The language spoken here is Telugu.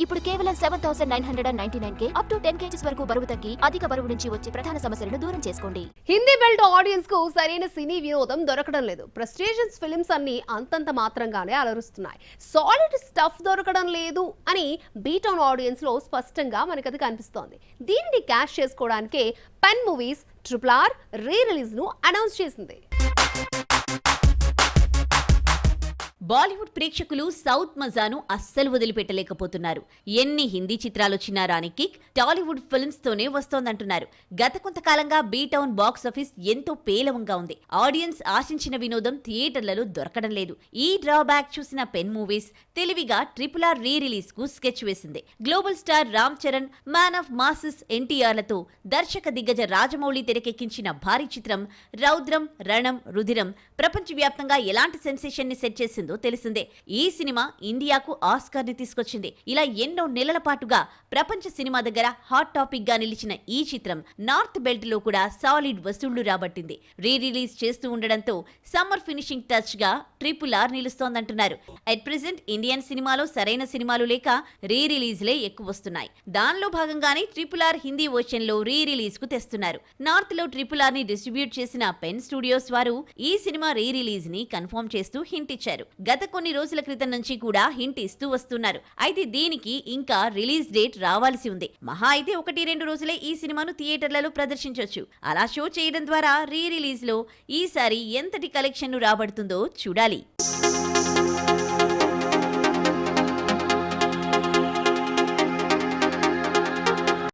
ఇప్పుడు కేవలం 7,999 అప్ టు 10 kgs వరకు బరువు తగ్గి అధిక బరువు నుంచి వచ్చే ప్రధాన సమస్యలను దూరం చేసుకోండి. హిందీ బెల్ట్ ఆడియన్స్ కు సరైన సినీ వినోదం దొరకడం లేదు. ప్రెస్టీజియస్ ఫిల్మ్స్ అన్ని అంతంత మాత్రంగానే అలరుస్తున్నాయి. సాలిడ్ స్టఫ్ దొరకడం లేదు అని బీటౌన్ ఆడియన్స్ లో స్పష్టంగా మనకది కనిపిస్తోంది. దీనిని క్యాష్ చేసుకోవడానికే Pen Movies RRR re release ను అనౌన్స్ చేసింది. బాలీవుడ్ ప్రేక్షకులు సౌత్ మజాను అస్సలు వదిలిపెట్టలేకపోతున్నారు. ఎన్ని హిందీ చిత్రాలొచ్చినా రాని కిక్ టాలీవుడ్ ఫిల్మ్స్ తోనే వస్తోందంటున్నారు. గత కొంతకాలంగా బీటౌన్ బాక్స్ ఆఫీస్ ఎంతో పేలవంగా ఉంది. ఆడియన్స్ ఆశించిన వినోదం థియేటర్లలో దొరకడం లేదు. ఈ డ్రాబ్యాక్ చూసిన పెన్ మూవీస్ తెలివిగా RRR రీ రిలీజ్ కు స్కెచ్ వేసింది. Global star Ram Charan, man of masses ఎన్టీఆర్లతో దర్శక దిగ్గజ రాజమౌళి తెరకెక్కించిన భారీ చిత్రం రౌద్రం రణం రుధిరం ప్రపంచవ్యాప్తంగా ఎలాంటి సెన్సేషన్ ని సెట్ చేసిందో తెలిసిందే. ఈ సినిమా ఇండియాకు ఆస్కార్ ని తీసుకొచ్చింది. ఇలా ఎన్నో నెలల పాటుగా ప్రపంచ సినిమా దగ్గర హాట్ టాపిక్ గా నిలిచిన ఈ చిత్రం నార్త్ బెల్ట్ లో కూడా సాలిడ్ వసూళ్లు రాబట్టింది. రీ రిలీజ్ చేస్తూ ఉండడంతో సమ్మర్ ఫినిషింగ్ టచ్ గా RRR నిలుస్తోందంటున్నారు. అట్ ప్రెజెంట్ ఇండియన్ సినిమాలో సరైన సినిమాలు లేక రీ రిలీజ్లే ఎక్కువ వస్తున్నాయి. దానిలో భాగంగానే RRR హిందీ వర్షన్ లో రీ రిలీజ్ కు తెస్తున్నారు. నార్త్ లో RRR ని డిస్ట్రిబ్యూట్ చేసిన పెన్ స్టూడియోస్ వారు ఈ సినిమా రీ రిలీజ్ ని కన్ఫర్మ్ చేస్తూ హింట్ ఇచ్చారు. గత కొన్ని రోజుల క్రితం నుంచి కూడా హింట్ ఇస్తూ వస్తున్నారు. అయితే దీనికి ఇంకా రిలీజ్ డేట్ రావాల్సి ఉంది. మహా అయితే 1-2 రోజులే ఈ సినిమాను థియేటర్లలో ప్రదర్శించొచ్చు. అలా షో చేయడం ద్వారా రీ రిలీజ్ లో ఈసారి ఎంతటి కలెక్షన్ రాబడుతుందో చూడాలి.